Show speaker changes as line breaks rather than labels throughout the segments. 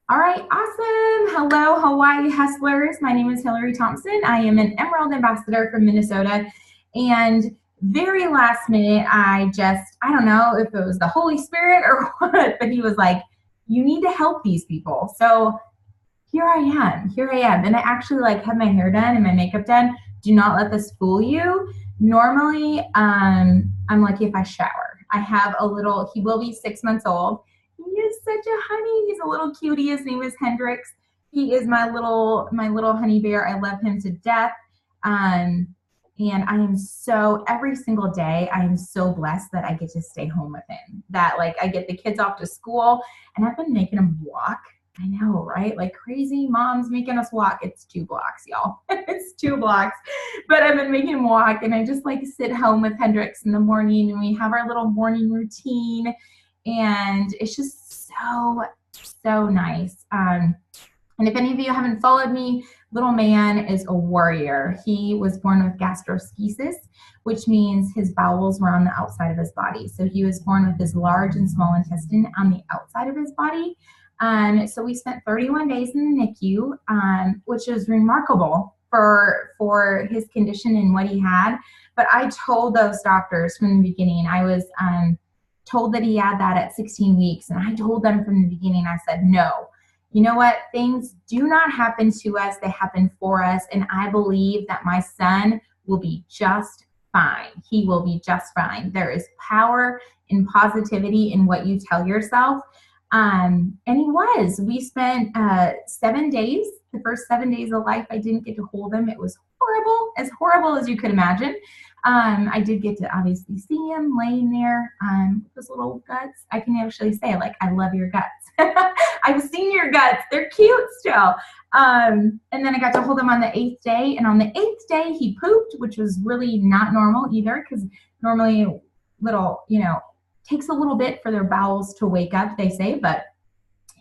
All right, awesome. Hello, Hawaii Hustlers. My name is Hillary Thompson. I am an Emerald Ambassador from Minnesota. And very last minute, I don't know if it was the Holy Spirit or what, but he was like, you need to help these people. So here I am. And I actually had my hair done and my makeup done. Do not let this fool you. Normally, I'm lucky if I shower. I have he will be 6 months old. He is such a honey. He's a little cutie. His name is Hendrix. He is my little honey bear. I love him to death. And every single day, I am so blessed that I get to stay home with him. That I get the kids off to school and I've been making him walk. I know, right? Like crazy moms making us walk. It's 2 blocks, y'all. It's 2 blocks. But I've been making him walk and I just sit home with Hendrix in the morning and we have our little morning routine. And it's just so nice. And if any of you haven't followed me, little man is a warrior. He was born with gastroschisis, which means his bowels were on the outside of his body. So he was born with his large and small intestine on the outside of his body. So we spent 31 days in the NICU, which is remarkable for his condition and what he had. But I told those doctors from the beginning, I was told that he had that at 16 weeks. And I told them from the beginning, I said, no, you know what? Things do not happen to us. They happen for us. And I believe that my son will be just fine. He will be just fine. There is power and positivity in what you tell yourself. And he was. We spent 7 days. The first 7 days of life, I didn't get to hold him. It was horrible as you could imagine. I did get to obviously see him laying there with his little guts. I can actually say, I love your guts. I've seen your guts. They're cute still. And then I got to hold him on the 8th day. And on the 8th day, he pooped, which was really not normal either, because normally takes a little bit for their bowels to wake up, they say, but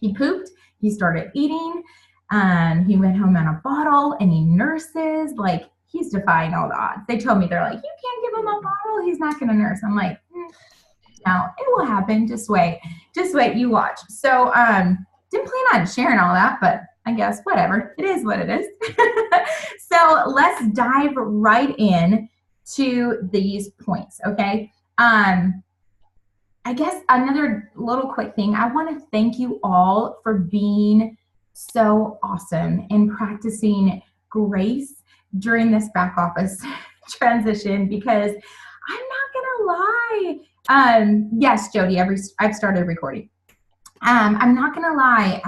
he pooped. He started eating. He went home on a bottle, and he nurses. He's defying all the odds. They told me, they're like, you can't give him a bottle. He's not going to nurse. I'm like, no, it will happen. Just wait, you watch. So, didn't plan on sharing all that, but I guess whatever. It is what it is. So let's dive right in to these points. Okay. I guess another little quick thing. I want to thank you all for being so awesome and practicing grace during this back office transition, because I'm not gonna lie. Yes, Jody, I've started recording. I'm not gonna lie.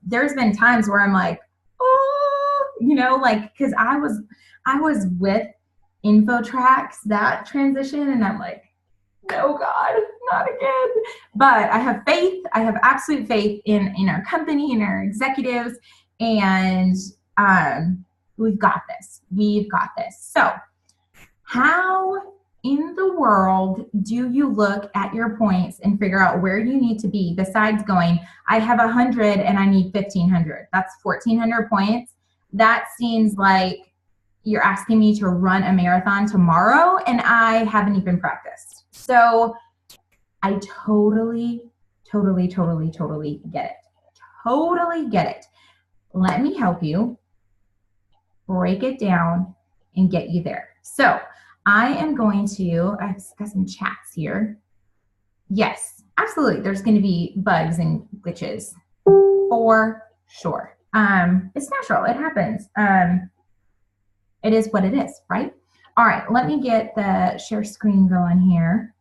There's been times where I'm like, oh, because I was with InfoTrax that transition, and I'm like, no, God, not again. But I have faith. I have absolute faith in our company and our executives, and we've got this. So how in the world do you look at your points and figure out where you need to be, besides going, I have 100 and I need 1,500? That's 1,400 points. That seems like you're asking me to run a marathon tomorrow, and I haven't even practiced. So I totally get it. Totally get it. Let me help you break it down and get you there. So I am going to, I've got some chats here. Yes, absolutely. There's going to be bugs and glitches for sure. It's natural. It happens. It is what it is, right? All right, let me get the share screen going here.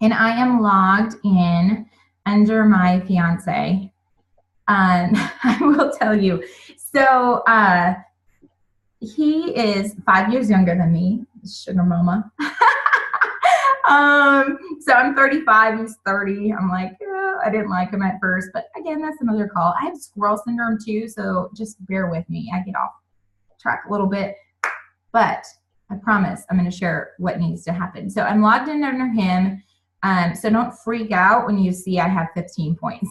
And I am logged in under my fiance. I will tell you. So he is 5 years younger than me, sugar mama. So I'm 35, he's 30. I'm like, I didn't like him at first, but again, that's another call. I have squirrel syndrome too, so just bear with me. I get off track a little bit, but I promise I'm going to share what needs to happen. So I'm logged in under him. So don't freak out when you see I have 15 points.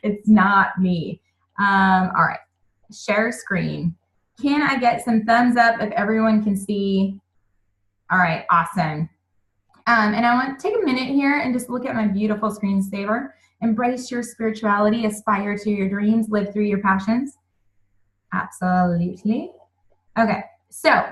It's not me. All right, share screen. Can I get some thumbs up if everyone can see? All right, awesome. And I want to take a minute here and just look at my beautiful screensaver. Embrace your spirituality, aspire to your dreams, live through your passions. Absolutely. Okay, so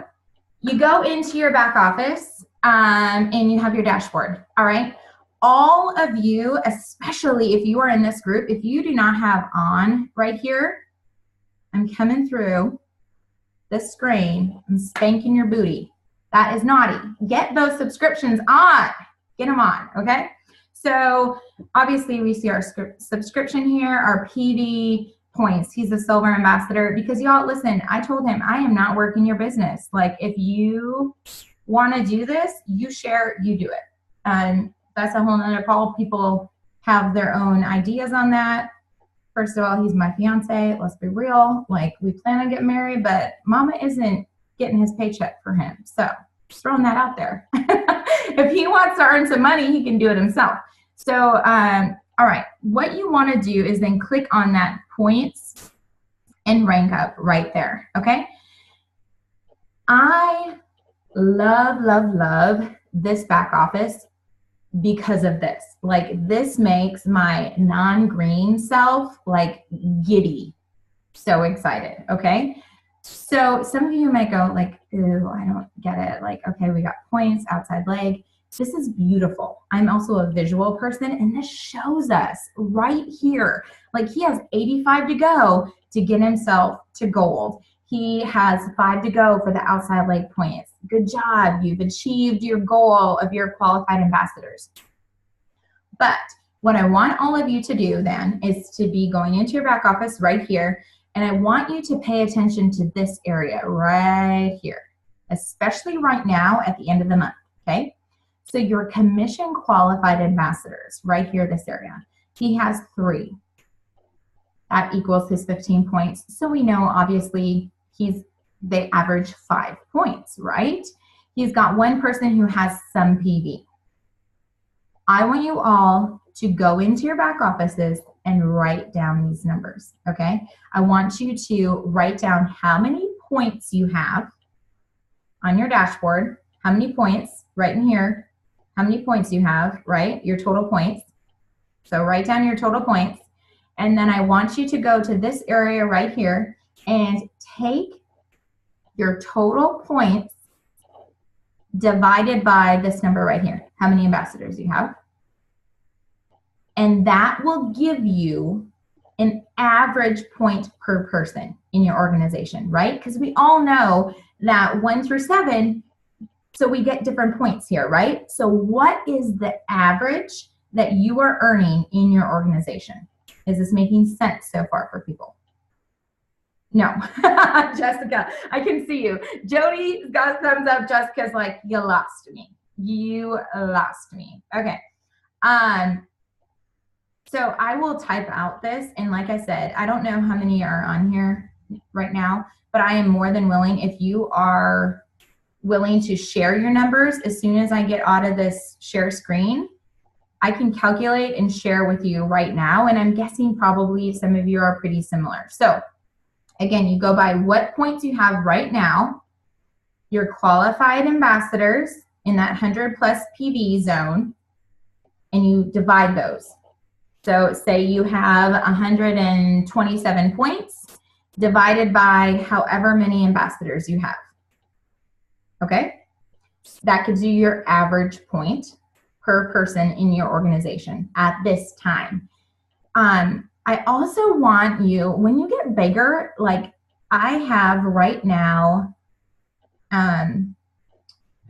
you go into your back office and you have your dashboard, all right? All of you, especially if you are in this group, if you do not have on right here, I'm coming through this screen and spanking your booty. That is naughty. Get those subscriptions on. Get them on, okay? So obviously we see our subscription here, our PV points. He's a silver ambassador because y'all, listen, I told him I am not working your business. Like if you want to do this, you share, you do it. And that's a whole nother call. People have their own ideas on that. First of all, he's my fiance. Let's be real. Like we plan on getting married, but mama isn't getting his paycheck for him. So just throwing that out there. If he wants to earn some money, he can do it himself. So, all right, what you want to do is then click on that points and rank up right there, okay? I love, love, love this back office because of this. Like this makes my non-green self like giddy. So excited, okay? So some of you might go like, ooh, I don't get it. Like, okay, we got points, outside leg. This is beautiful. I'm also a visual person and this shows us right here. Like he has 85 to go to get himself to gold. He has 5 to go for the outside leg points. Good job. You've achieved your goal of your qualified ambassadors. But what I want all of you to do then is to be going into your back office right here. And I want you to pay attention to this area right here, especially right now at the end of the month, okay? So your commission qualified ambassadors, right here, this area, he has 3. That equals his 15 points. So we know obviously they average 5 points, right? He's got one person who has some PV. I want you all to go into your back offices and write down these numbers, okay? I want you to write down how many points you have on your dashboard, how many points, right in here, how many points you have, right? Your total points. So write down your total points. And then I want you to go to this area right here and take your total points divided by this number right here, how many ambassadors you have. And that will give you an average point per person in your organization, right? Because we all know that 1 through 7, so we get different points here, right? So what is the average that you are earning in your organization? Is this making sense so far for people? No. Jessica, I can see you. Jody's got a thumbs up. Jessica's like, you lost me. You lost me. Okay. So I will type out this. And like I said, I don't know how many are on here right now, but I am more than willing. If you are willing to share your numbers, as soon as I get out of this share screen, I can calculate and share with you right now. And I'm guessing probably some of you are pretty similar. So again, you go by what points you have right now, your qualified ambassadors in that 100 plus PV zone, and you divide those. So say you have 127 points divided by however many ambassadors you have. Okay? That gives you your average point per person in your organization at this time. I also want you, when you get bigger, like I have right now, I'm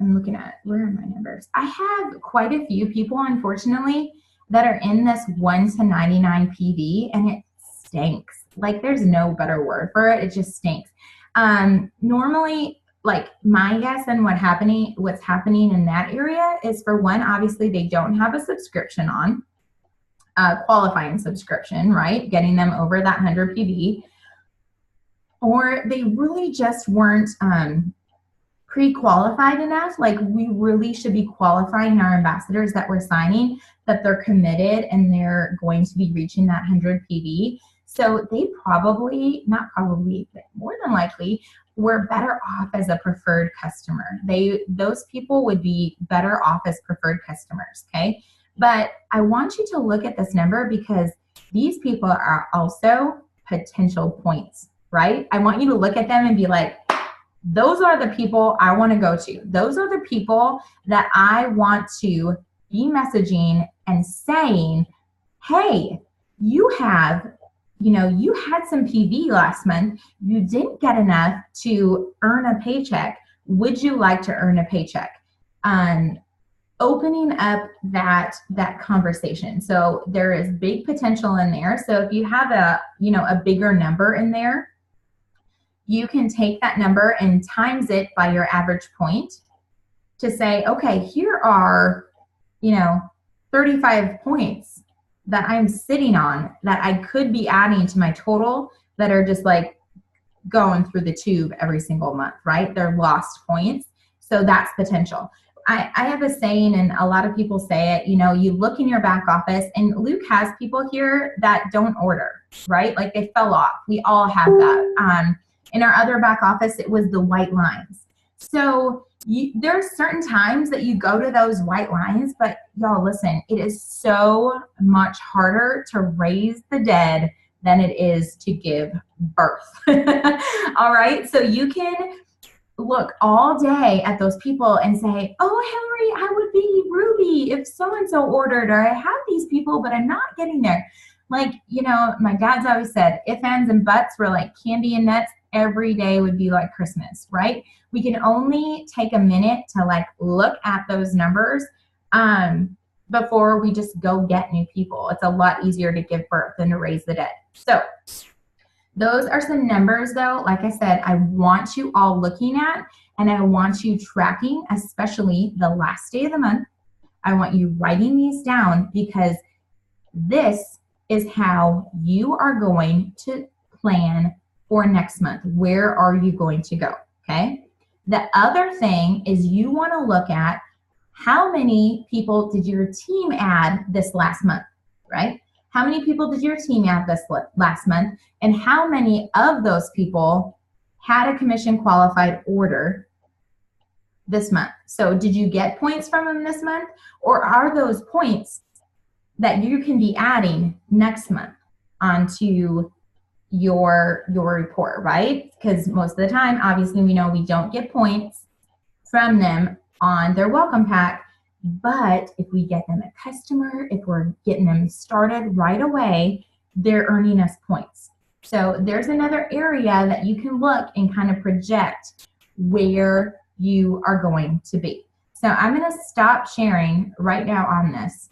looking at, where are my numbers? I have quite a few people, unfortunately, that are in this 1 to 99 PV, and it stinks. Like there's no better word for it. It just stinks. Normally, like my guess and what's happening in that area is, for one, obviously they don't have a subscription on, qualifying subscription, right? Getting them over that 100 PV, or they really just weren't pre-qualified enough. Like we really should be qualifying our ambassadors that we're signing, that they're committed and they're going to be reaching that 100 PV. So they probably, not probably, but more than likely, were better off as a preferred customer. Those people would be better off as preferred customers, okay? But I want you to look at this number because these people are also potential points, right? I want you to look at them and be like, those are the people I want to go to. Those are the people that I want to be messaging and saying, hey, you had some PV last month. You didn't get enough to earn a paycheck. Would you like to earn a paycheck? Opening up that conversation. So there is big potential in there. So if you have a bigger number in there, you can take that number and times it by your average point to say, okay, here are 35 points that I'm sitting on that I could be adding to my total that are just like going through the tube every single month, right? They're lost points. So that's potential. I have a saying, and a lot of people say it, you look in your back office, and Luke has people here that don't order, right? Like they fell off. We all have that. In our other back office, it was the white lines. So there are certain times that you go to those white lines, but y'all listen, it is so much harder to raise the dead than it is to give birth. All right, so you can look all day at those people and say, oh, Hillary, I would be Ruby if so-and-so ordered, or I have these people, but I'm not getting there. Like, my dad's always said, if, ands, and buts were like candy and nuts, every day would be like Christmas, right? We can only take a minute to like look at those numbers before we just go get new people. It's a lot easier to give birth than to raise the dead. So those are some numbers though, like I said, I want you all looking at, and I want you tracking, especially the last day of the month. I want you writing these down because this is how you are going to plan for next month. Where are you going to go? Okay. The other thing is you want to look at how many people did your team add this last month, right? How many people did your team add this last month? And how many of those people had a commission qualified order this month? So did you get points from them this month? Or are those points that you can be adding next month onto your report, right? Because most of the time, obviously, we know we don't get points from them on their welcome pack. But if we get them a customer, if we're getting them started right away, they're earning us points. So there's another area that you can look and kind of project where you are going to be. So I'm going to stop sharing right now on this.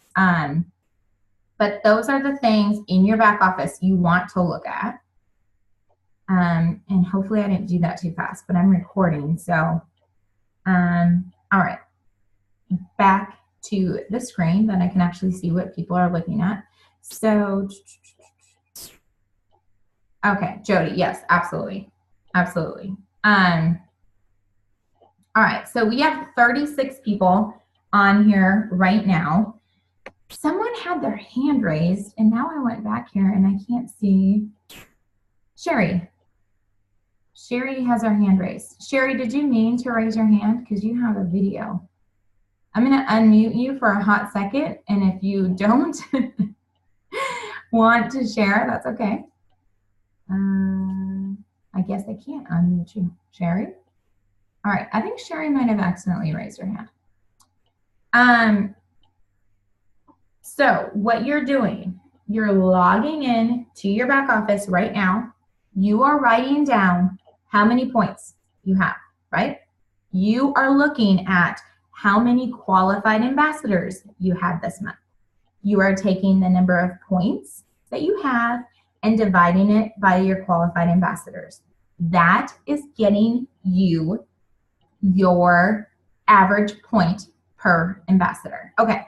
But those are the things in your back office you want to look at. And hopefully I didn't do that too fast, but I'm recording. So, all right. Back to the screen that I can actually see what people are looking at. So, okay, Jody, yes, absolutely. Absolutely. All right, so we have 36 people on here right now. Someone had their hand raised, and now I went back here and I can't see. Sherry. Sherry has her hand raised. Sherry, did you mean to raise your hand? Because you have a video. I'm going to unmute you for a hot second, and if you don't want to share, that's okay. I guess I can't unmute you. Sherry? All right, I think Sherry might have accidentally raised her hand. So what you're doing, you're logging in to your back office right now. You are writing down how many points you have, right? You are looking at how many qualified ambassadors you have this month. You are taking the number of points that you have and dividing it by your qualified ambassadors. That is getting you your average point per ambassador. Okay.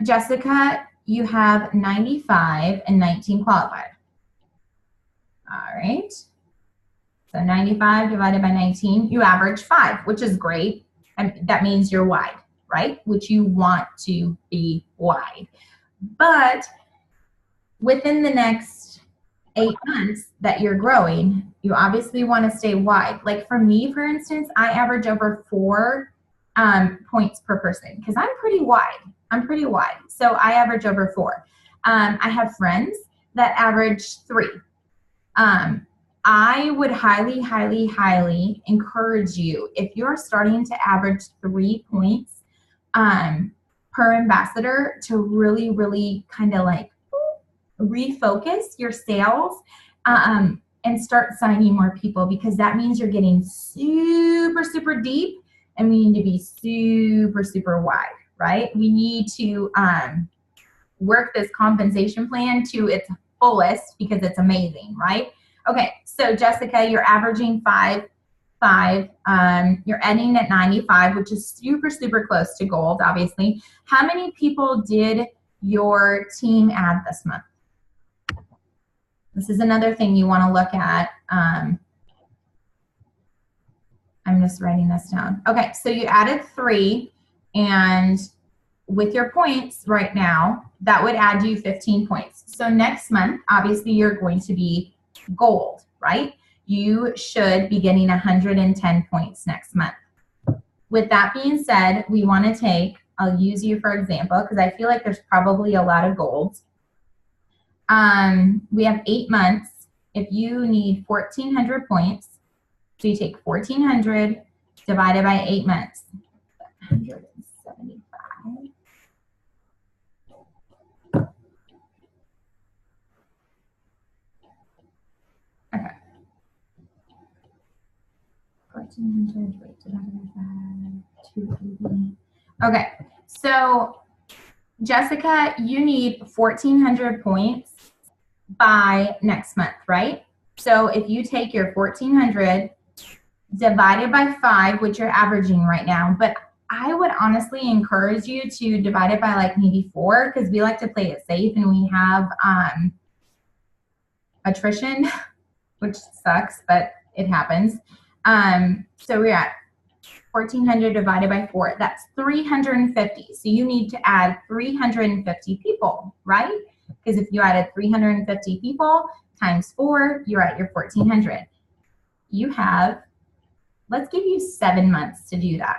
Jessica, you have 95 and 19 qualified. All right. So 95 divided by 19, you average 5, which is great. And that means you're wide, right? Which you want to be wide. But within the next 8 months that you're growing, you obviously want to stay wide. Like for me, for instance, I average over 4 points per person because I'm pretty wide. I'm pretty wide. So I average over 4. I have friends that average 3. I would highly, highly, highly encourage you, if you're starting to average 3 points per ambassador, to really, really kind of like refocus your sales and start signing more people, because that means you're getting super, super deep, and we need to be super, super wide, right? We need to work this compensation plan to its fullest because it's amazing, right? Okay, so Jessica, you're averaging 5. You're ending at 95, which is super, super close to gold, obviously. How many people did your team add this month? This is another thing you want to look at. I'm just writing this down. Okay, so you added 3, and with your points right now, that would add you 15 points. So next month, obviously, you're going to be gold, right? You should be getting 110 points next month. With that being said, we want to take, I'll use you for example, because I feel like there's probably a lot of golds. We have 8 months. If you need 1,400 points, so you take 1,400 divided by 8 months, 175. Okay. 1,400 divided by 280. Okay, so Jessica, you need 1,400 points by next month, right? So if you take your 1,400 divided by 5, which you're averaging right now, but I would honestly encourage you to divide it by like maybe 4, because we like to play it safe and we have attrition, which sucks, but it happens. So we're at 1,400 divided by 4. That's 350. So you need to add 350 people, right? Because if you added 350 people times 4, you're at your 1,400. You have, let's give you 7 months to do that.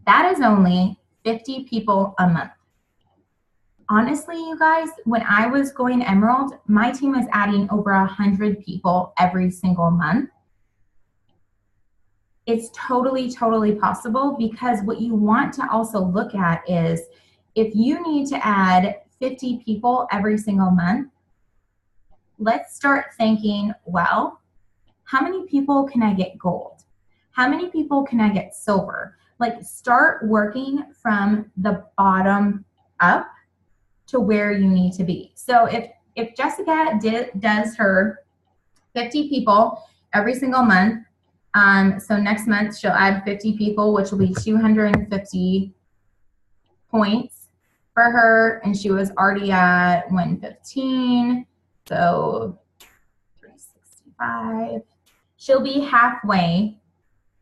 That is only 50 people a month. Honestly, you guys, when I was going Emerald, my team was adding over 100 people every single month. It's totally, totally possible, because what you want to also look at is if you need to add 50 people every single month, let's start thinking, well, how many people can I get gold? How many people can I get silver? Like, start working from the bottom up to where you need to be. So if Jessica does her 50 people every single month, so next month she'll add 50 people, which will be 250 points for her, and she was already at 115, so 365. She'll be halfway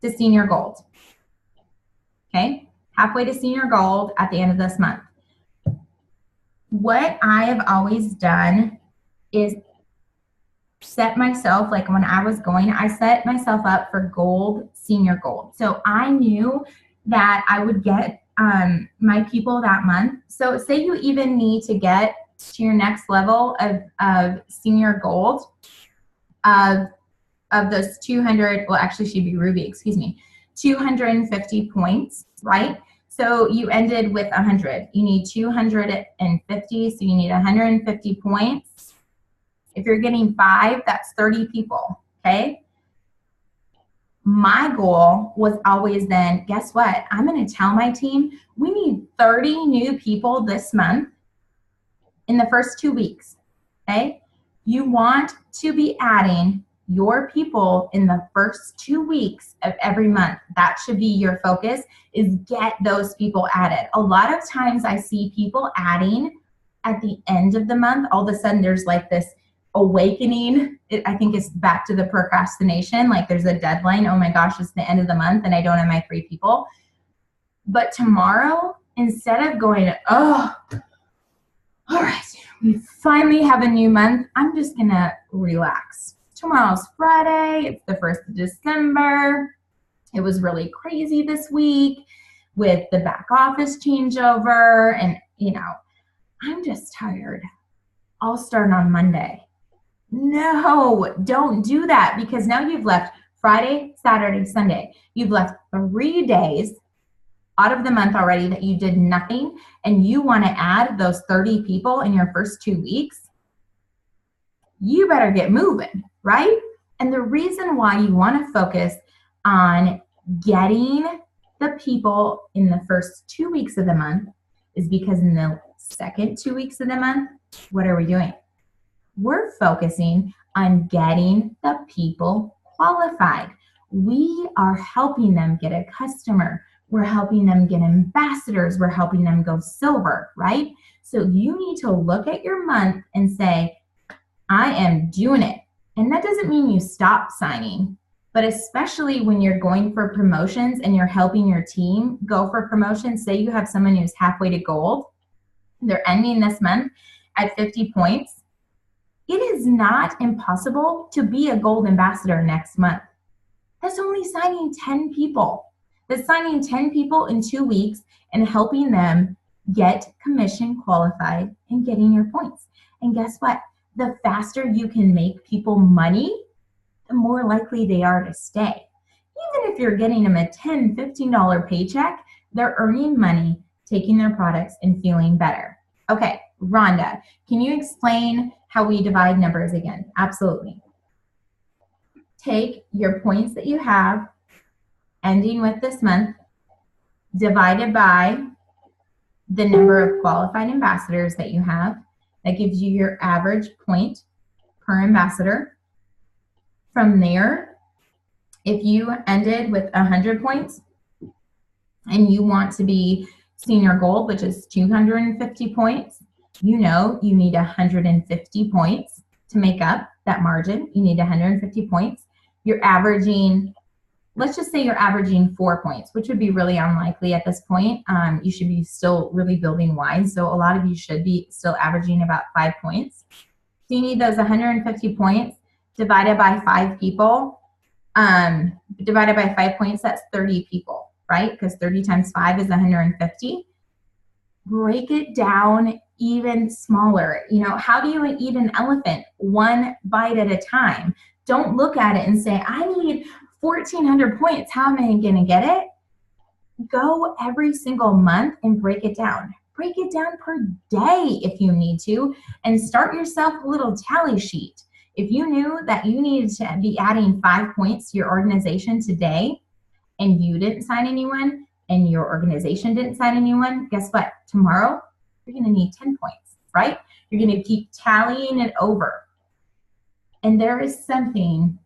to senior gold. Okay, halfway to senior gold at the end of this month. What I have always done is set myself, like when I was going, I set myself up for gold, senior gold. So I knew that I would get my people that month. So say you even need to get to your next level of senior gold of those 200, well actually she'd be ruby, excuse me, 250 points, right? So you ended with 100. You need 250, so you need 150 points. If you're getting 5, that's 30 people, okay? My goal was always then, guess what? I'm going to tell my team, we need 30 new people this month in the first 2 weeks, okay? You want to be adding your people in the first 2 weeks of every month. That should be your focus, is get those people added. A lot of times I see people adding at the end of the month. All of a sudden there's like this awakening. I think it's back to the procrastination. Like there's a deadline. Oh my gosh, it's the end of the month and I don't have my 3 people. But tomorrow, instead of going, oh, all right, we finally have a new month. I'm just gonna relax. Tomorrow's Friday, it's the 1st of December. It was really crazy this week with the back office changeover, and I'm just tired. I'll start on Monday. No, don't do that, because now you've left Friday, Saturday, Sunday. You've left 3 days out of the month already that you did nothing, and you want to add those 30 people in your first 2 weeks. You better get moving, right? And the reason why you want to focus on getting the people in the first 2 weeks of the month is because in the second 2 weeks of the month, what are we doing? We're focusing on getting the people qualified. We are helping them get a customer. We're helping them get ambassadors. We're helping them go silver, right? So you need to look at your month and say, I am doing it. And that doesn't mean you stop signing, but especially when you're going for promotions and you're helping your team go for promotions. Say you have someone who's halfway to gold. They're ending this month at 50 points. It is not impossible to be a gold ambassador next month. That's only signing 10 people. That's signing 10 people in 2 weeks and helping them get commission qualified and getting your points. And guess what? The faster you can make people money, the more likely they are to stay. Even if you're getting them a $10, $15 paycheck, they're earning money, taking their products, and feeling better. Okay, Rhonda, can you explain how we divide numbers again? Absolutely. Take your points that you have ending with this month, divided by the number of qualified ambassadors that you have. That gives you your average point per ambassador. From there, if you ended with 100 points and you want to be senior gold, which is 250 points, you need 150 points to make up that margin. You need 150 points. You're averaging, let's just say you're averaging 4 points, which would be really unlikely at this point. You should be still really building wide. So a lot of you should be still averaging about 5 points. So you need those 150 points divided by 5 people. Divided by 5 points, that's 30 people, right? Because 30 times 5 is 150. Break it down even smaller. How do you eat an elephant? 1 bite at a time. Don't look at it and say, I need 1,400 points. How am I going to get it? Go every single month and break it down. Break it down per day if you need to, and start yourself a little tally sheet. If you knew that you needed to be adding 5 points to your organization today and you didn't sign anyone and your organization didn't sign anyone, guess what? Tomorrow, you're going to need 10 points, right? You're going to keep tallying it over. And there is something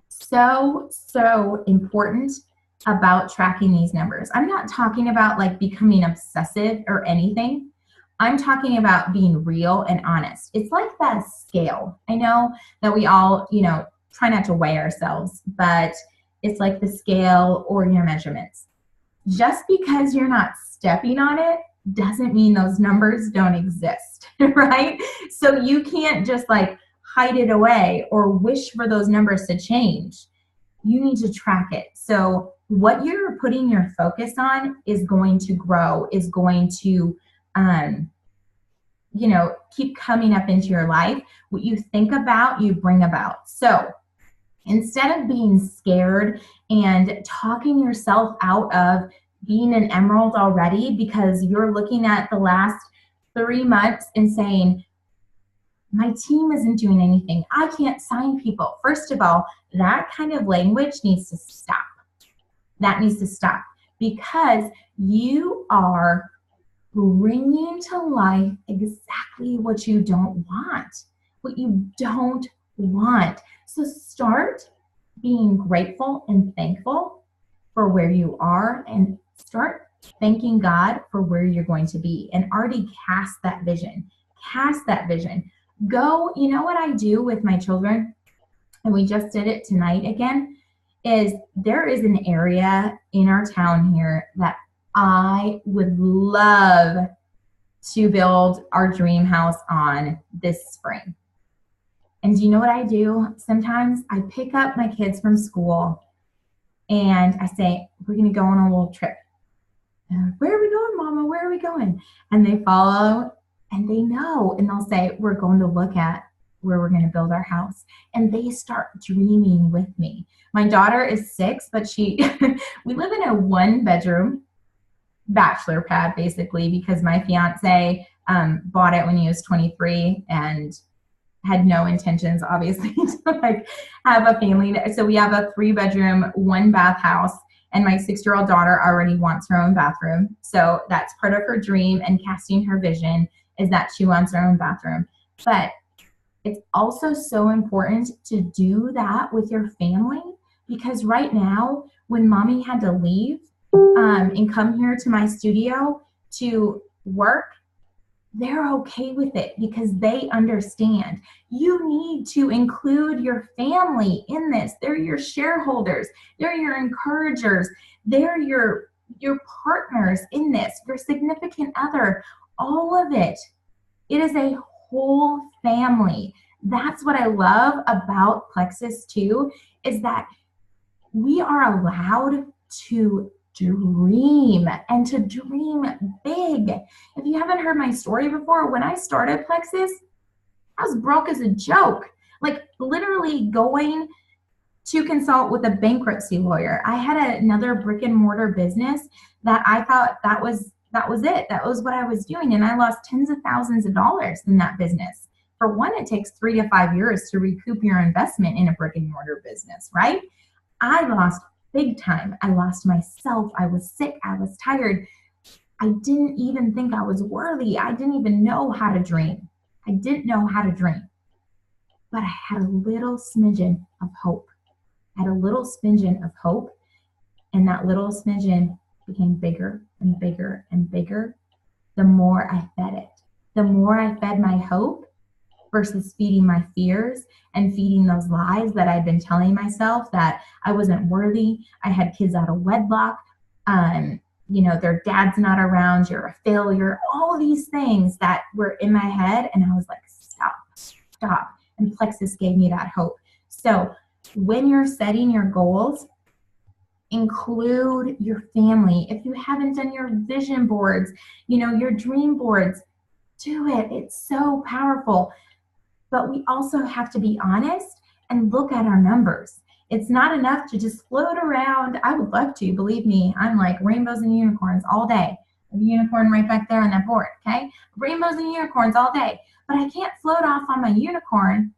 so important about tracking these numbers. I'm not talking about like becoming obsessive or anything. I'm talking about being real and honest. It's like that scale. I know that we all, try not to weigh ourselves, but it's like the scale or your measurements. Just because you're not stepping on it doesn't mean those numbers don't exist, right? So you can't just like hide it away or wish for those numbers to change. You need to track it. So what you're putting your focus on is going to grow, is going to, keep coming up into your life. What you think about, you bring about. So instead of being scared and talking yourself out of being an emerald already because you're looking at the last 3 months and saying, my team isn't doing anything, I can't sign people. First of all, that kind of language needs to stop. That needs to stop, because you are bringing to life exactly what you don't want. What you don't want. So start being grateful and thankful for where you are, and start thanking God for where you're going to be, and already cast that vision. Cast that vision. Go, what I do with my children, and we just did it tonight again, is there is an area in our town here that I would love to build our dream house on this spring. And do you know what I do? Sometimes I pick up my kids from school and I say, we're going to go on a little trip. Where are we going, Mama? Where are we going? And they follow and they know, and they'll say, we're going to look at where we're going to build our house. And they start dreaming with me. My daughter is 6, but we live in a 1-bedroom bachelor pad basically, because my fiance bought it when he was 23 and had no intentions, obviously, to like have a family there. So we have a 3-bedroom, 1-bath house, and my 6-year-old daughter already wants her own bathroom. So that's part of her dream and casting her vision is that she wants her own bathroom. But it's also so important to do that with your family, because right now, when Mommy had to leave and come here to my studio to work, they're okay with it because they understand. You need to include your family in this. They're your shareholders. They're your encouragers. They're your partners in this, your significant other, all of it. It is a whole family. That's what I love about Plexus too, is that we are allowed to dream and to dream big. If you haven't heard my story before, when I started Plexus, I was broke as a joke, like literally going to consult with a bankruptcy lawyer. I had another brick and mortar business that I thought that was it. That was what I was doing. And I lost tens of thousands of dollars in that business. For one, it takes 3 to 5 years to recoup your investment in a brick and mortar business, right? I lost big time. I lost myself. I was sick. I was tired. I didn't even think I was worthy. I didn't even know how to dream. I didn't know how to dream. But I had a little smidgen of hope. I had a little smidgen of hope. And that little smidgen became bigger and bigger and bigger the more I fed it. The more I fed my hope versus feeding my fears and feeding those lies that I'd been telling myself, that I wasn't worthy. I had kids out of wedlock. Their dad's not around. You're a failure. All these things that were in my head. And I was like, stop. And Plexus gave me that hope. So when you're setting your goals, include your family. If you haven't done your vision boards, your dream boards, do it. It's so powerful. But we also have to be honest and look at our numbers. It's not enough to just float around. I would love to, believe me. I'm like rainbows and unicorns all day. A unicorn right back there on that board, okay? Rainbows and unicorns all day. But I can't float off on my unicorn.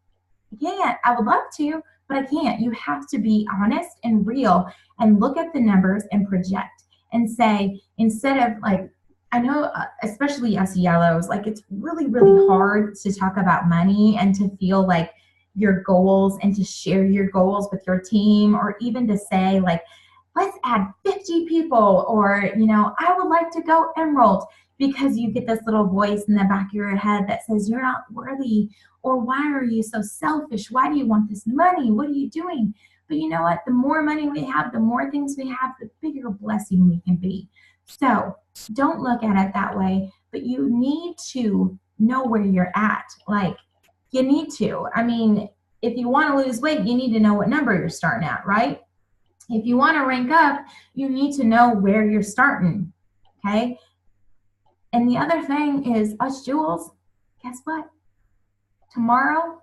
I can't. I would love to, but I can't. You have to be honest and real and look at the numbers and project and say, instead of like, I know, especially us yellows, like it's really, really hard to talk about money and to feel like your goals and to share your goals with your team, or even to say like, let's add 50 people, or, I would like to go emerald, because you get this little voice in the back of your head that says you're not worthy, or why are you so selfish? Why do you want this money? What are you doing? But you know what? The more money we have, the more things we have, the bigger blessing we can be. So don't look at it that way, but you need to know where you're at. Like, you need to. I mean, if you want to lose weight, you need to know what number you're starting at, right? If you want to rank up, you need to know where you're starting, okay? And the other thing is, us jewels, guess what? Tomorrow,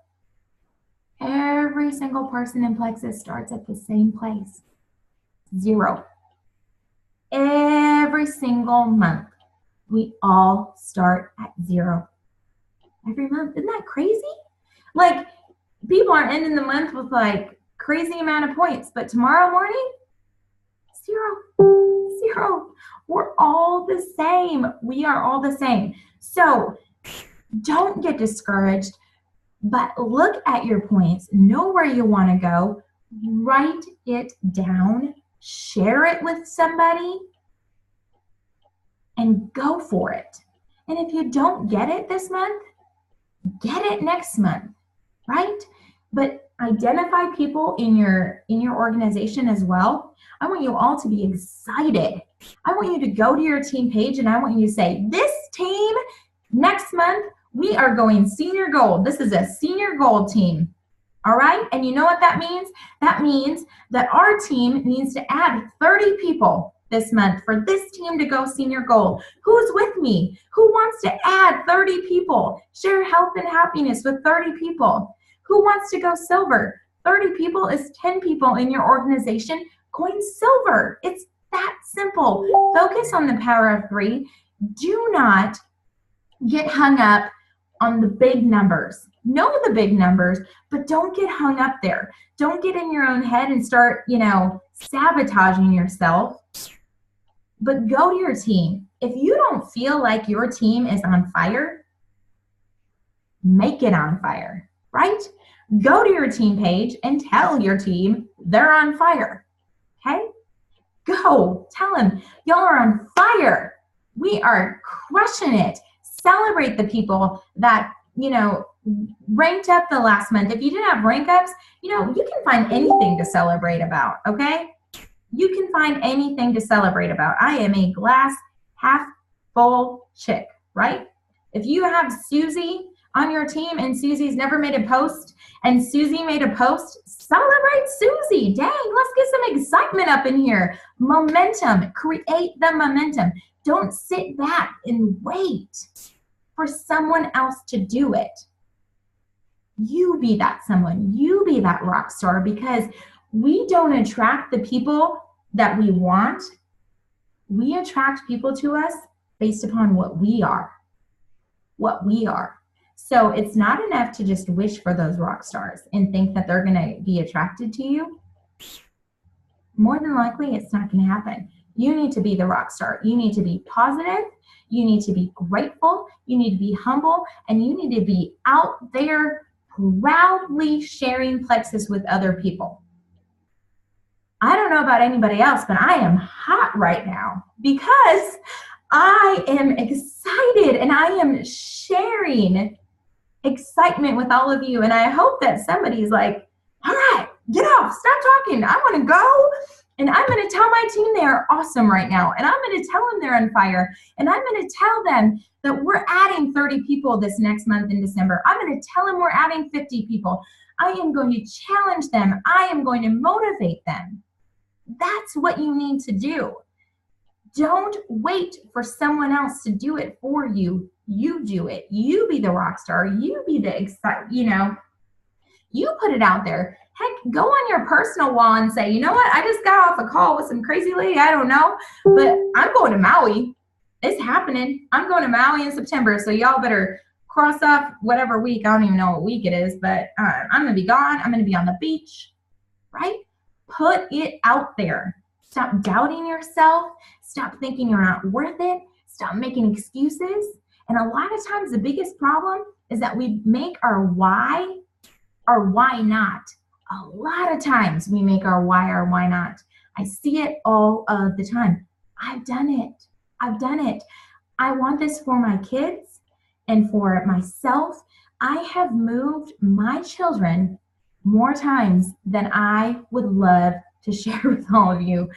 every single person in Plexus starts at the same place, 0. Every single month, we all start at 0. Every month. Isn't that crazy? Like, people are ending the month with like crazy amount of points, but tomorrow morning, 0. We're all the same. We are all the same. So don't get discouraged, but look at your points, know where you want to go, write it down, share it with somebody, and go for it. And if you don't get it this month, get it next month, right? But identify people in your organization as well. I want you all to be excited. I want you to go to your team page and I want you to say, this team Next month, we are going senior gold. This is a senior gold team. All right, and you know what that means? That means that our team needs to add 30 people this month for this team to go senior gold. Who's with me? Who wants to add 30 people? Share health and happiness with 30 people. Who wants to go silver? 30 people is 10 people in your organization going silver. It's that simple. Focus on the power of 3. Do not get hung up on the big numbers. Know the big numbers, but don't get hung up there. Don't get in your own head and start, sabotaging yourself. But go to your team. If you don't feel like your team is on fire, make it on fire, right? Go to your team page and tell your team they're on fire, okay? Go, tell them, y'all are on fire. We are crushing it. Celebrate the people that, ranked up the last month. If you didn't have rank ups, you can find anything to celebrate about, okay? You can find anything to celebrate about. I am a glass half full chick, right? If you have Susie on your team and Susie's never made a post and Susie made a post, celebrate Susie. Dang, let's get some excitement up in here. Momentum, create the momentum. Don't sit back and wait for someone else to do it. You be that someone. You be that rock star, because we don't attract the people that we want. We attract people to us based upon what we are. What we are. So it's not enough to just wish for those rock stars and think that they're going to be attracted to you. More than likely, it's not going to happen. You need to be the rock star. You need to be positive. You need to be grateful. You need to be humble. And you need to be out there proudly sharing plexus with other people. I don't know about anybody else, but I am hot right now because I am excited and I am sharing excitement with all of you. And I hope that somebody's like, all right, get off, stop talking. I want to go. And I'm going to tell my team they are awesome right now. And I'm going to tell them they're on fire. And I'm going to tell them that we're adding 30 people this next month in December. I'm going to tell them we're adding 50 people. I am going to challenge them. I am going to motivate them. That's what you need to do. Don't wait for someone else to do it for you. You do it. You be the rock star. You be the you put it out there. Heck, go on your personal wall and say, you know what? I just got off a call with some crazy lady. I don't know, but I'm going to Maui. It's happening. I'm going to Maui in September. So y'all better cross off whatever week. I don't even know what week it is, but I'm going to be gone. I'm going to be on the beach, right? Put it out there. Stop doubting yourself. Stop thinking you're not worth it. Stop making excuses. And a lot of times the biggest problem is that we make our why not. A lot of times we make our why or why not. I see it all of the time. I've done it. I've done it. I want this for my kids and for myself. I have moved my children more times than I would love to share with all of you.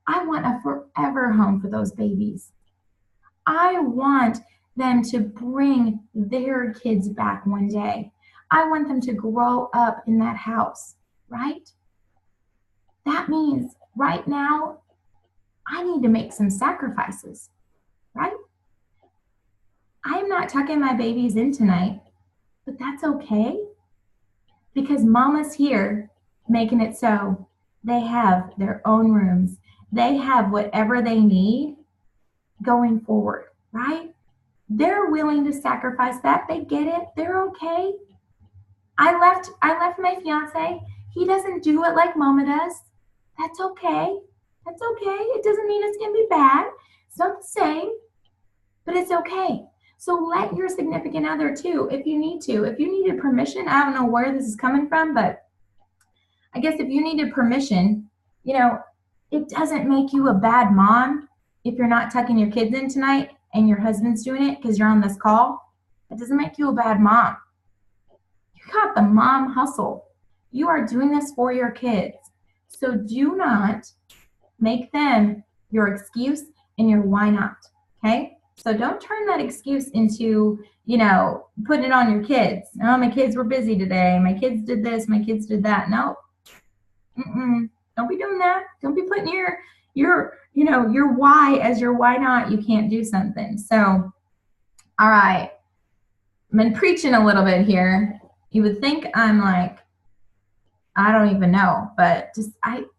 I want a forever home for those babies. I want them to bring their kids back one day. I want them to grow up in that house, right? That means right now, I need to make some sacrifices, right? I'm not tucking my babies in tonight, but that's okay because mama's here making it so they have their own rooms. They have whatever they need going forward, right? They're willing to sacrifice that. They get it. They're okay. I left my fiance. He doesn't do it like mama does. That's okay. That's okay. It doesn't mean it's going to be bad. It's not the same, but it's okay. So let your significant other too, if you need to. If you needed permission, I don't know where this is coming from, but I guess if you needed permission, it doesn't make you a bad mom if you're not tucking your kids in tonight and your husband's doing it because you're on this call. It doesn't make you a bad mom. You got the mom hustle. You are doing this for your kids. So do not make them your excuse and your why not, okay? So don't turn that excuse into, you know, putting it on your kids. Oh, my kids were busy today. My kids did this. My kids did that. No, don't be doing that. Don't be putting you know, your why as your why not. You can't do something. So, all right. I've been preaching a little bit here. You would think I'm like, I don't even know, but just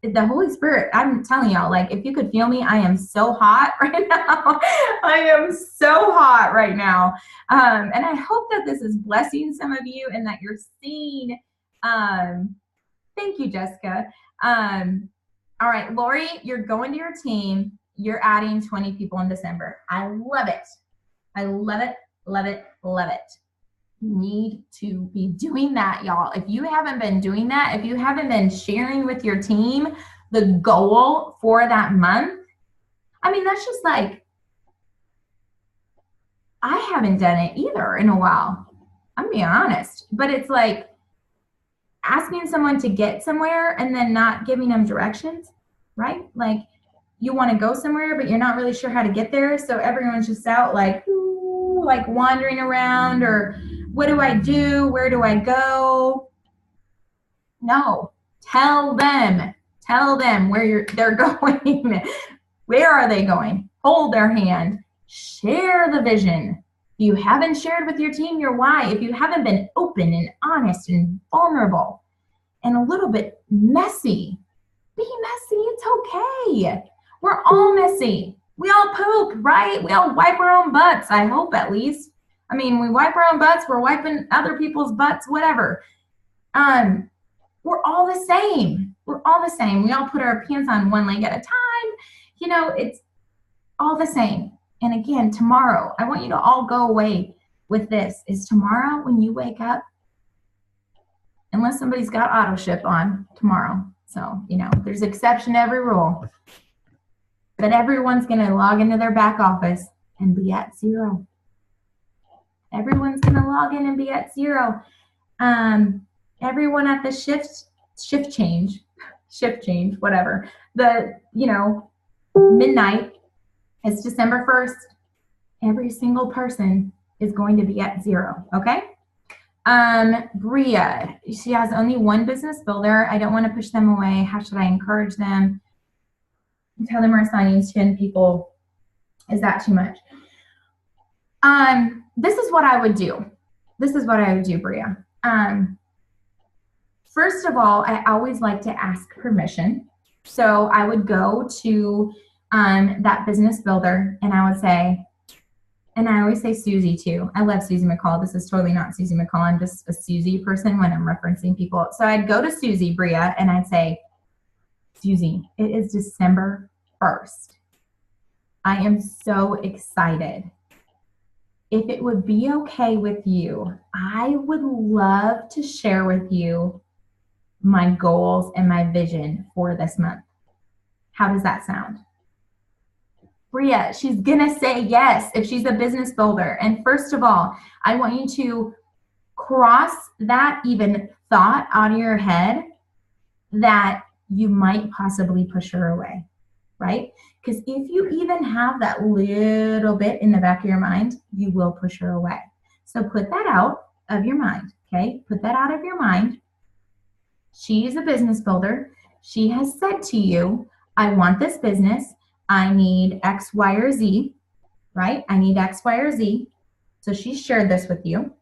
the Holy Spirit, I'm telling y'all, like, if you could feel me, I am so hot right now. I am so hot right now. And I hope that this is blessing some of you and that you're seeing, thank you, Jessica. All right, Lori, you're going to your team. You're adding 20 people in December. I love it. I love it, love it, love it. You need to be doing that, y'all. If you haven't been doing that, if you haven't been sharing with your team the goal for that month, I mean, that's just like, I haven't done it either in a while. I'm being honest, but it's like asking someone to get somewhere and then not giving them directions, right? Like, you want to go somewhere, but you're not really sure how to get there. So everyone's just out like wandering around, or what do I do? Where do I go? No, tell them where they're going. Where are they going? Hold their hand, share the vision. If you haven't shared with your team your why, if you haven't been open and honest and vulnerable and a little bit messy, be messy. It's okay. We're all messy. We all poop, right? We all wipe our own butts, I hope, at least. I mean, we wipe our own butts, we're wiping other people's butts, whatever. We're all the same. We're all the same. We all put our pants on one leg at a time. You know, it's all the same. And again, tomorrow, I want you to all go away with this, is tomorrow when you wake up, unless somebody's got auto ship on tomorrow. So, you know, there's exception to every rule. But everyone's going to log into their back office and be at 0. Everyone's going to log in and be at 0. Everyone at the shift change, whatever. Midnight, it's December 1st. Every single person is going to be at 0, okay? Bria, she has only one business builder. I don't want to push them away. How should I encourage them? Tell them we're assigning 10 people. Is that too much? This is what I would do. Bria. First of all, I always like to ask permission. So I would go to that business builder and I would say, and I always say Susie too. I love Susie McCall. This is totally not Susie McCall. I'm just a Susie person when I'm referencing people. So I'd go to Susie, Bria, and I'd say, Susie, it is December 1st. I am so excited. If it would be okay with you, I would love to share with you my goals and my vision for this month. How does that sound? Bria, she's gonna say yes if she's a business builder. And first of all, I want you to cross that even thought out of your head that you might possibly push her away, right? Because if you even have that little bit in the back of your mind, you will push her away. So put that out of your mind, okay? Put that out of your mind. She's a business builder. She has said to you, I want this business. I need X, Y, or Z, right? I need X, Y, or Z. So she shared this with you.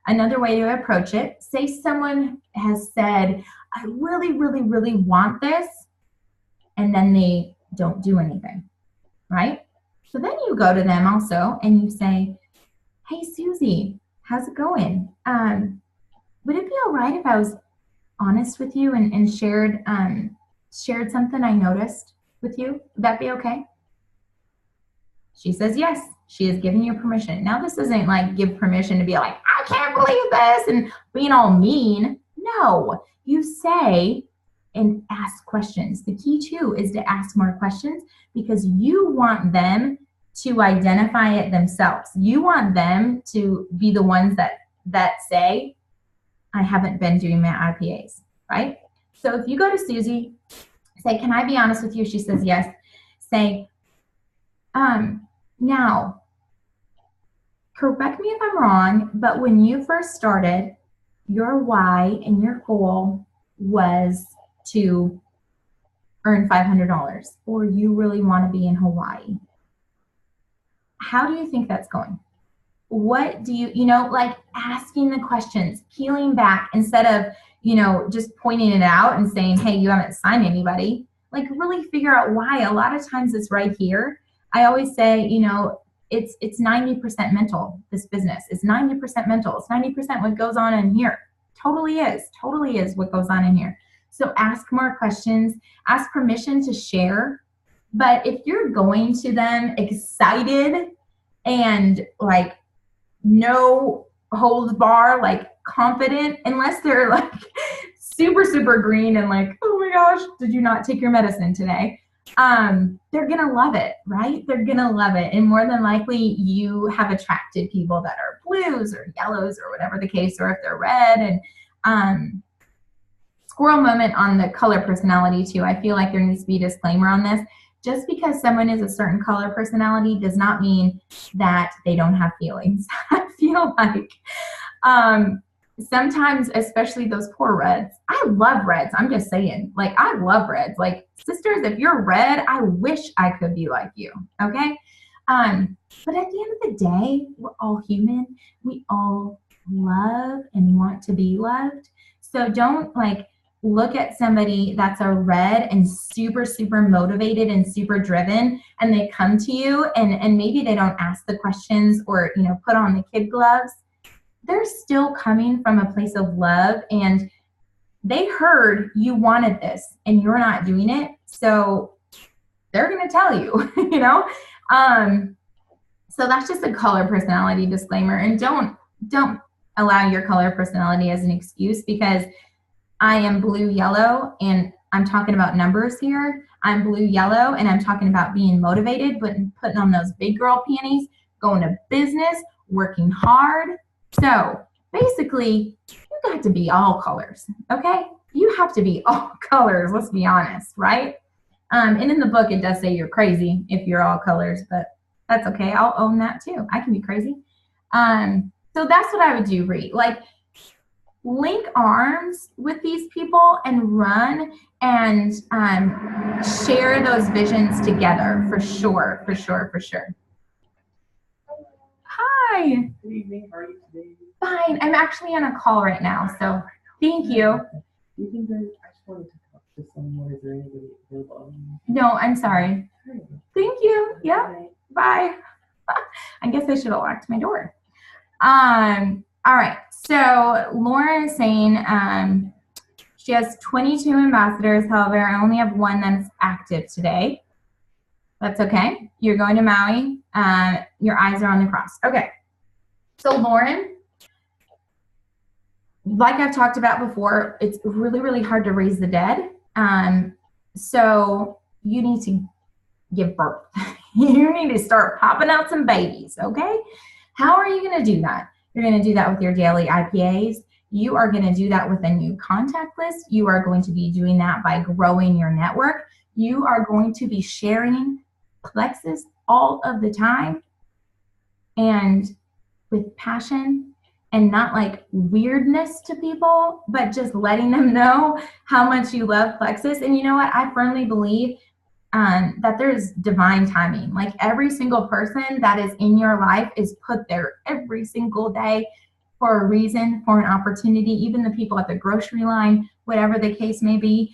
Another way to approach it, say someone has said, I really, really, really want this, and then they don't do anything, right? So then you go to them also and you say, hey, Susie, how's it going? Would it be all right if I was honest with you and shared something I noticed with you? Would that be okay? She says yes. She is giving you permission. Now, this isn't like give permission to be like, I can't believe this and being all mean. No, you say and ask questions. The key too is to ask more questions because you want them to identify it themselves. You want them to be the ones that say, I haven't been doing my IPAs, right? So if you go to Susie, say, can I be honest with you? She says yes. Say, now, correct me if I'm wrong, but when you first started, your why and your goal was to earn $500, or you really want to be in Hawaii. How do you think that's going? What do you know, like asking the questions, peeling back instead of, just pointing it out and saying, hey, you haven't signed anybody. Like really figure out why. A lot of times it's right here. I always say, it's 90% mental, this business. It's 90% mental. It's 90% what goes on in here. Totally is what goes on in here. So ask more questions, ask permission to share. But if you're going to them excited and like no holds bar, like confident, unless they're like super green and like, oh my gosh, did you not take your medicine today? They're gonna love it, right? They're gonna love it. And more than likely you have attracted people that are blues or yellows or whatever the case, or if they're red. And squirrel moment on the color personality too. I feel like there needs to be a disclaimer on this. Just because someone is a certain color personality does not mean that they don't have feelings. I feel like sometimes, especially those poor reds, I love reds. I'm just saying, like, I love reds. Like, sisters, if you're red, I wish I could be like you, okay? But at the end of the day, we're all human. We all love and want to be loved. So don't like look at somebody that's a red and super motivated and super driven, and they come to you and maybe they don't ask the questions or, put on the kid gloves. They're still coming from a place of love, and they heard you wanted this and you're not doing it. So they're going to tell you, so that's just a color personality disclaimer. And don't allow your color personality as an excuse, because I am blue yellow, and I'm talking about numbers here. I'm blue yellow, and I'm talking about being motivated, putting on those big girl panties, going to business, working hard. So basically, you got to be all colors, okay? You have to be all colors, let's be honest, right? And in the book, it does say you're crazy if you're all colors, but that's okay. I'll own that too. I can be crazy. So that's what I would do, Bree. Like, link arms with these people and run and share those visions together, for sure. Hi.
Good evening. How are you today?
Fine. I'm actually on a call right now, so thank you.
Do you think I just wanted to talk to someone? Is there anybody available?
No, I'm sorry. Thank you. Yeah. Bye. I guess I should have locked my door. All right. So Lauren is saying she has 22 ambassadors. However, I only have one that's active today. That's okay. You're going to Maui. Your eyes are on the cross. Okay. So Lauren, like I've talked about before, it's really hard to raise the dead. So you need to give birth. You need to start popping out some babies, okay? How are you going to do that? You're going to do that with your daily IPAs. You are going to do that with a new contact list. You are going to be doing that by growing your network. You are going to be sharing plexus all of the time, and with passion, and not like weirdness to people, but just letting them know how much you love plexus. And you know what? I firmly believe that there's divine timing. Like, every single person that is in your life is put there every single day for a reason, for an opportunity, even the people at the grocery line, whatever the case may be.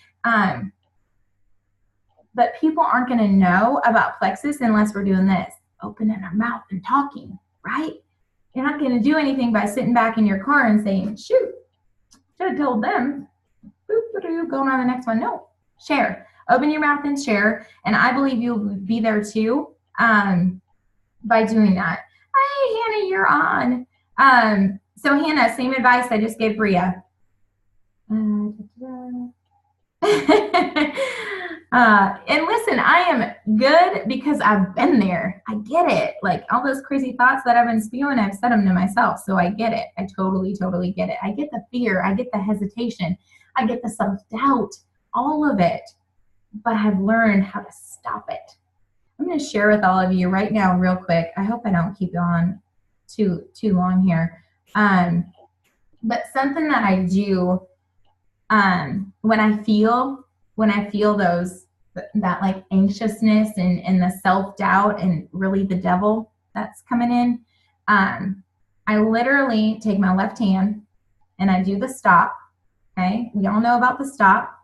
But people aren't going to know about plexus unless we're doing this, opening our mouth and talking, right? You're not going to do anything by sitting back in your car and saying, shoot, should have told them. Boop, going on the next one. No, share. Open your mouth and share. And I believe you'll be there too by doing that. Hey, Hannah, you're on. So Hannah, same advice I just gave Bria. And listen, I am good because I've been there. I get it. Like, all those crazy thoughts that I've been spewing, I've said them to myself. So I get it. I totally get it. I get the fear. I get the hesitation. I get the self-doubt, all of it. But I've learned how to stop it. I'm going to share with all of you right now real quick. I hope I don't keep on too long here. But something that I do when I feel those that like anxiousness and the self-doubt and really the devil that's coming in, I literally take my left hand and I do the stop. Okay, we all know about the stop.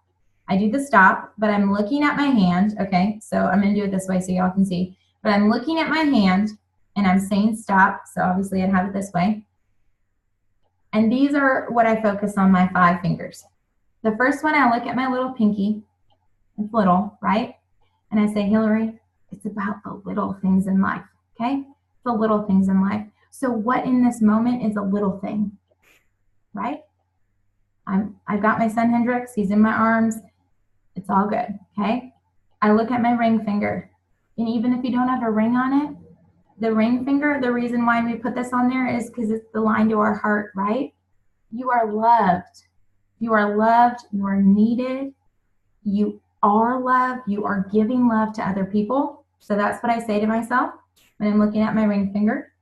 I do the stop, but I'm looking at my hand. Okay, so I'm gonna do it this way so y'all can see. But I'm looking at my hand and I'm saying stop. So obviously I'd have it this way. And these are what I focus on, my 5 fingers. The first one, I look at my little pinky. It's little, right? And I say, Hillary, it's about the little things in life, okay? The little things in life. So what in this moment is a little thing, right? I've got my son Hendrix, he's in my arms. It's all good, okay? I look at my ring finger. And even if you don't have a ring on it, the ring finger, the reason why we put this on there is because it's the line to our heart, right? You are loved. You are loved. You are needed. You are loved. You are giving love to other people. So that's what I say to myself when I'm looking at my ring finger.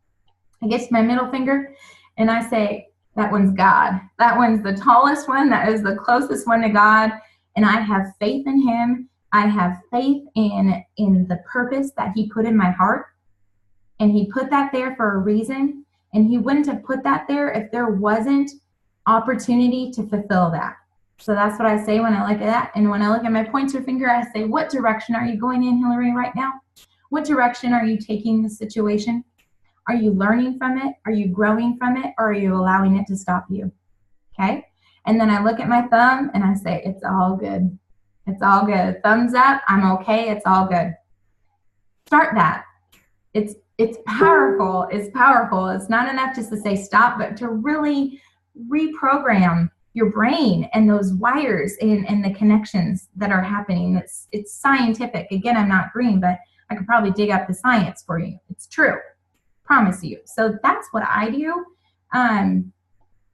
I get to my middle finger and I say, that one's God. That one's the tallest one. That is the closest one to God. And I have faith in him. I have faith in the purpose that he put in my heart. And he put that there for a reason. And he wouldn't have put that there if there wasn't opportunity to fulfill that. So that's what I say when I look at that. And when I look at my pointer finger, I say, what direction are you going in, Hillary, right now? What direction are you taking the situation? Are you learning from it? Are you growing from it? Or are you allowing it to stop you? Okay. And then I look at my thumb and I say, it's all good. It's all good. Thumbs up. I'm okay. It's all good. Start that. It's powerful. It's powerful. It's not enough just to say stop, but to really reprogram your brain and those wires and the connections that are happening. It's scientific. Again, I'm not green, but I could probably dig up the science for you. It's true. Promise you. So that's what I do. And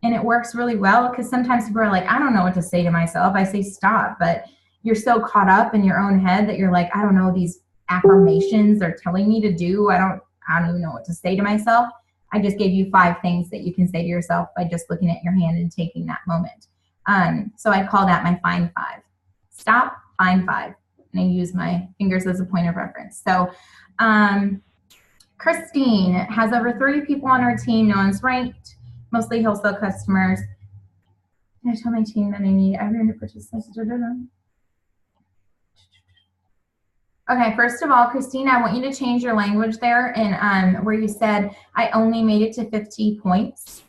it works really well because sometimes people are like, I don't know what to say to myself. I say stop, but you're so caught up in your own head that you're like, I don't know, these affirmations they're telling me to do. I don't even know what to say to myself. I just gave you 5 things that you can say to yourself by just looking at your hand and taking that moment. So I call that my find 5. Stop, find 5. And I use my fingers as a point of reference. So Christine has over 30 people on her team. No one's ranked, mostly wholesale customers. I tell my team that I need everyone to purchase this. Okay, first of all, Christine, I want you to change your language there and where you said, I only made it to 50 points.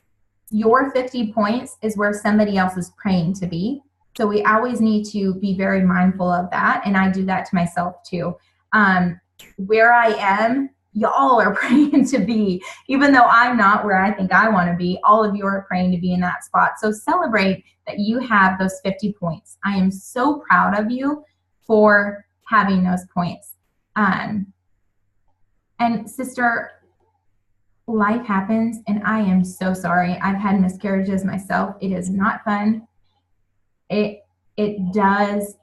Your 50 points is where somebody else is praying to be. So we always need to be very mindful of that. And I do that to myself too. Where I am, y'all are praying to be. Even though I'm not where I think I want to be, all of you are praying to be in that spot. So celebrate that you have those 50 points. I am so proud of you for having those points. And sister, life happens and I am so sorry. I've had miscarriages myself. It is not fun. It does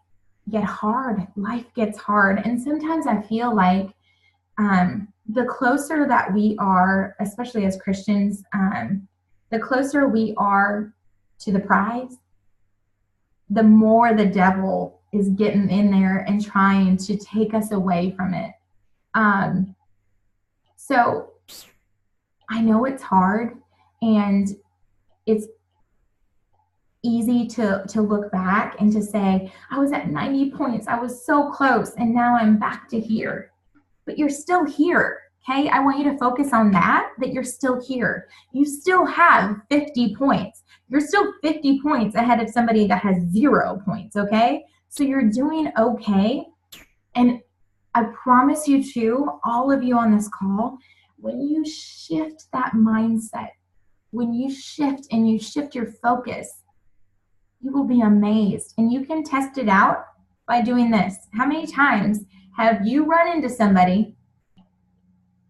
get hard. Life gets hard. And sometimes I feel like the closer that we are, especially as Christians, the closer we are to the prize, the more the devil is getting in there and trying to take us away from it. So I know it's hard and it's easy to look back and to say, I was at 90 points. I was so close and now I'm back to here. But you're still here, okay? I want you to focus on that you're still here. You still have 50 points. You're still 50 points ahead of somebody that has 0 points, okay? So you're doing okay. And I promise you too, all of you on this call, when you shift that mindset, when you shift and you shift your focus, you will be amazed. And you can test it out by doing this. How many times have you run into somebody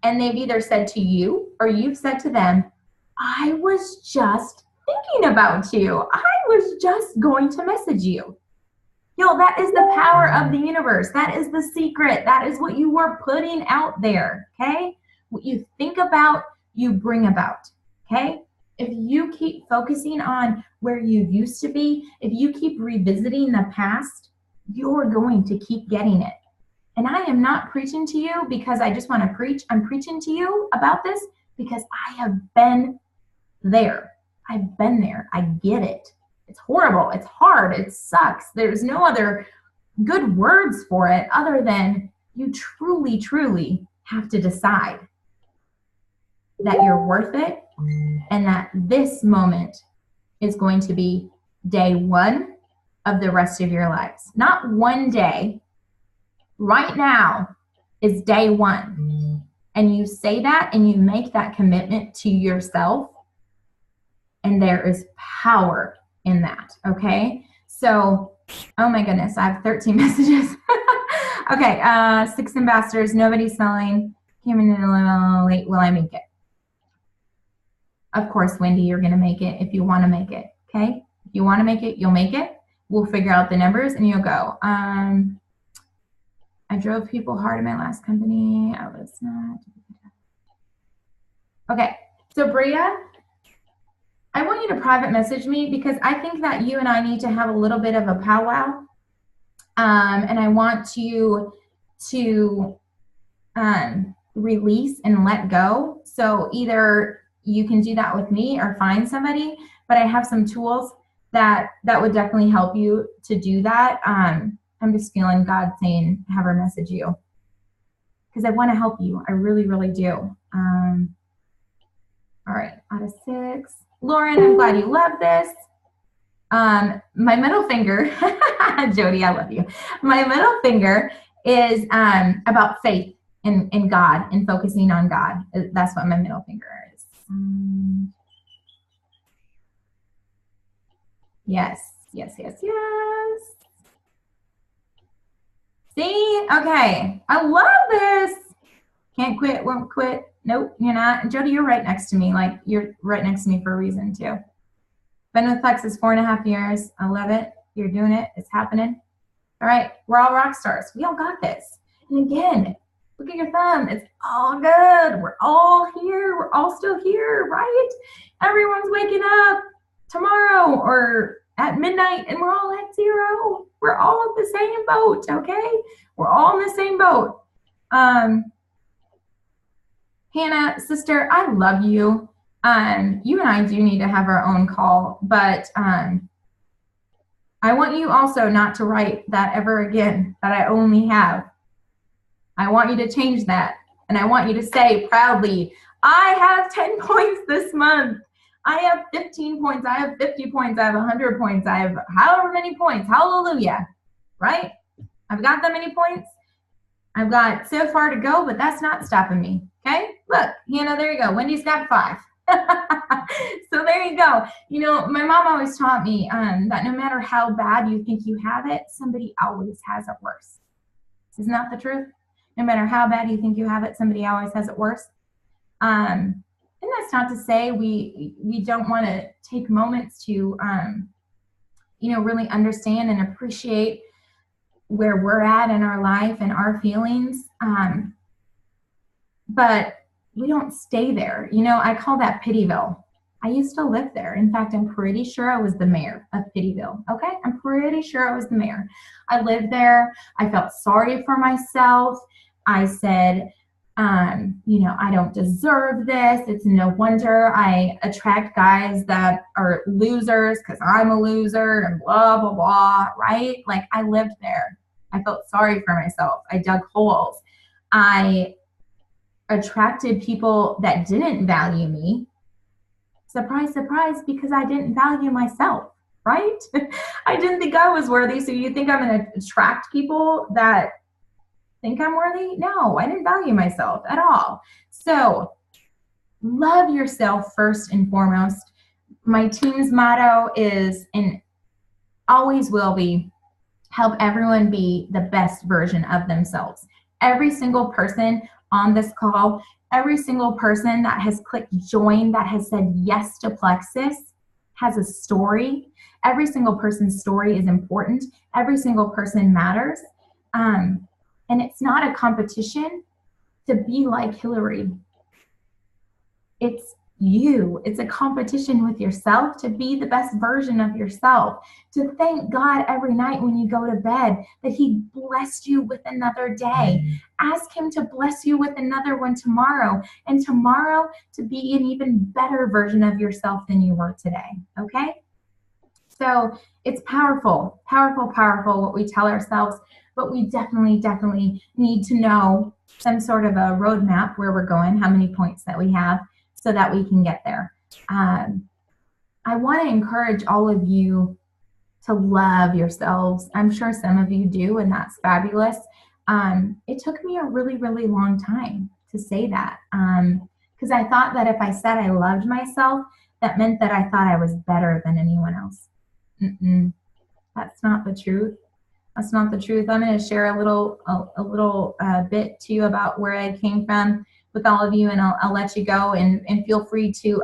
and they've either said to you or you've said to them, I was just thinking about you. I was just going to message you. Yo, that is the power of the universe. That is the secret. That is what you were putting out there, okay? What you think about, you bring about, okay? If you keep focusing on where you used to be, if you keep revisiting the past, you're going to keep getting it. And I am not preaching to you because I just want to preach. I'm preaching to you about this because I have been there. I've been there. I get it. It's horrible. It's hard. It sucks. There's no other good words for it other than you truly, truly have to decide that you're worth it and that this moment is going to be day one of the rest of your lives. Not one day. Right now is day one. And you say that and you make that commitment to yourself, and there is power in that, okay? So, oh my goodness, I have 13 messages. Okay, 6 ambassadors, nobody's selling. Came in a little late, will I make it? Of course, Wendy, you're gonna make it if you wanna make it, okay? If you wanna make it, you'll make it. We'll figure out the numbers and you'll go. I drove people hard in my last company. I was not. Okay, so Bria, I want you to private message me because I think that you and I need to have a little bit of a powwow. And I want you to release and let go. So either you can do that with me or find somebody, but I have some tools that would definitely help you to do that. I'm just feeling God saying, have her message you. Because I want to help you. I really, really do. All right, out of 6. Lauren, I'm glad you love this. My middle finger, Jody, I love you. My middle finger is about faith in God and focusing on God. That's what my middle finger is. Yes, yes, yes, yes. See? Okay. I love this. Can't quit, won't quit. Nope, you're not. Jody, you're right next to me. Like, you're right next to me for a reason, too. Been with Plexus 4.5 years. I love it. You're doing it. It's happening. All right. We're all rock stars. We all got this. And again, look at your thumb. It's all good. We're all here. We're all still here, right? Everyone's waking up tomorrow or at midnight and we're all at 0. We're all in the same boat, okay? We're all in the same boat. Hannah, sister, I love you. You and I do need to have our own call, but I want you also not to write that ever again, that I only have. I want you to change that. And I want you to say proudly, I have 10 points this month. I have 15 points. I have 50 points. I have 100 points. I have however many points. Hallelujah. Right? I've got that many points. I've got so far to go, but that's not stopping me. Okay? Look, Hannah, there you go. Wendy's got 5. So there you go. You know, my mom always taught me that no matter how bad you think you have it, somebody always has it worse. Isn't that the truth? No matter how bad you think you have it, somebody always has it worse. And that's not to say we don't want to take moments to, you know, really understand and appreciate where we're at in our life and our feelings. But we don't stay there. You know, I call that Pityville. I used to live there. In fact, I'm pretty sure I was the mayor of Pityville. Okay? I'm pretty sure I was the mayor. I lived there. I felt sorry for myself. I said, you know, I don't deserve this. It's no wonder I attract guys that are losers because I'm a loser and blah, blah, blah, right? Like, I lived there. I felt sorry for myself. I dug holes. I attracted people that didn't value me. Surprise, surprise, because I didn't value myself, right? I didn't think I was worthy. So you think I'm going to attract people that think I'm worthy? No, I didn't value myself at all. So love yourself first and foremost. My team's motto is, and always will be, help everyone be the best version of themselves. Every single person on this call, every single person that has clicked join, that has said yes to Plexus, has a story. Every single person's story is important. Every single person matters. And it's not a competition to be like Hillary. It's you. It's a competition with yourself to be the best version of yourself, to thank God every night when you go to bed that He blessed you with another day. Ask Him to bless you with another one tomorrow, and tomorrow to be an even better version of yourself than you were today. Okay? So it's powerful, powerful, powerful what we tell ourselves, but we definitely, definitely need to know some sort of a roadmap where we're going, how many points that we have, so that we can get there. I want to encourage all of you to love yourselves. I'm sure some of you do, and that's fabulous. It took me a really, really long time to say that, because I thought that if I said I loved myself, that meant that I thought I was better than anyone else. That's not the truth. That's not the truth. I'm going to share a little bit to you about where I came from with all of you, and I'll let you go, and feel free to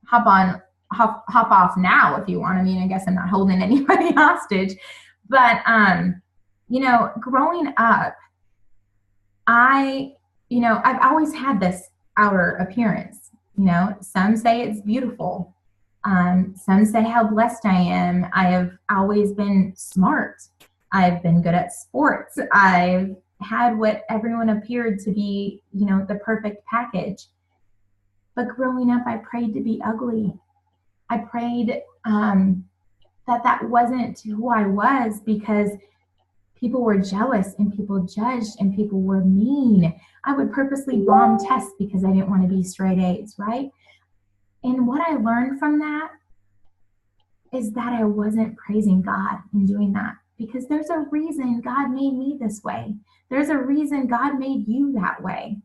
hop off now if you want. I mean, I guess I'm not holding anybody hostage, but growing up, I've always had this outer appearance. Some say it's beautiful. Some say how blessed I am. I have always been smart. I've been good at sports. I've had what everyone appeared to be, the perfect package. But growing up, I prayed to be ugly. I prayed that wasn't who I was, because people were jealous and people judged and people were mean. I would purposely bomb tests because I didn't want to be straight A's, right? And what I learned from that is that I wasn't praising God in doing that, because there's a reason God made me this way. There's a reason God made you that way.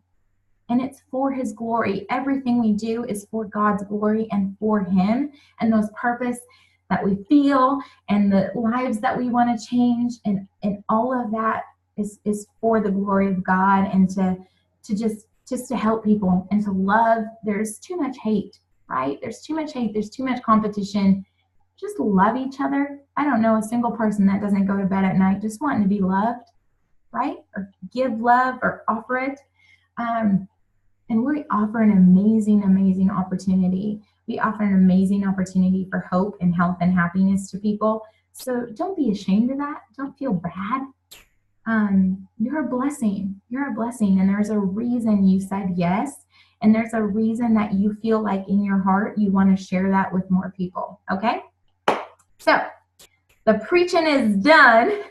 And it's for His glory. Everything we do is for God's glory and for Him, and those purpose that we feel and the lives that we want to change, and all of that is for the glory of God, and to just to help people and to love. There's too much hate, right? There's too much hate. There's too much competition. Just love each other. I don't know a single person that doesn't go to bed at night just wanting to be loved, right? Or give love or offer it. And we offer an amazing, amazing opportunity. We offer an amazing opportunity for hope and health and happiness to people. So don't be ashamed of that. Don't feel bad. You're a blessing. You're a blessing. And there's a reason you said yes. And there's a reason that you feel like in your heart you want to share that with more people. Okay? So the preaching is done.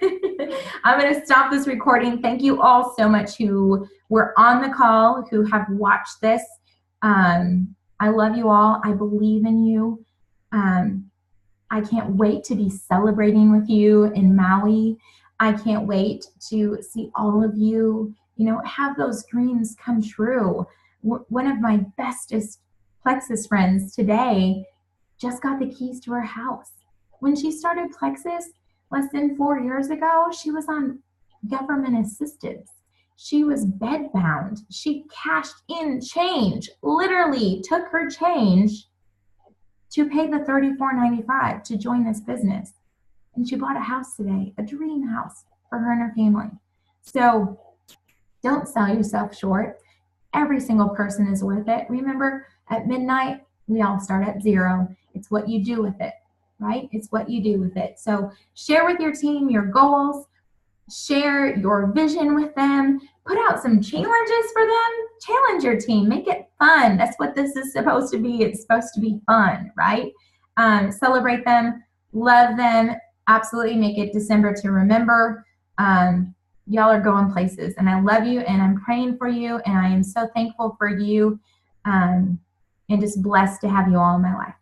I'm going to stop this recording. Thank you all so much who were on the call, who have watched this. I love you all. I believe in you. I can't wait to be celebrating with you in Maui. I can't wait to see all of you, have those dreams come true. One of my bestest Plexus friends today just got the keys to her house. When she started Plexus less than 4 years ago, she was on government assistance. She was bedbound. She cashed in change, literally took her change to pay the $34.95 to join this business. And she bought a house today, a dream house for her and her family. So don't sell yourself short. Every single person is worth it. Remember, at midnight, we all start at zero. It's what you do with it, right? It's what you do with it. So share with your team your goals. Share your vision with them. Put out some challenges for them. Challenge your team. Make it fun. That's what this is supposed to be. It's supposed to be fun, right? Celebrate them. Love them. Absolutely make it December to remember. Y'all are going places, and I love you, and I'm praying for you, and I am so thankful for you, and just blessed to have you all in my life.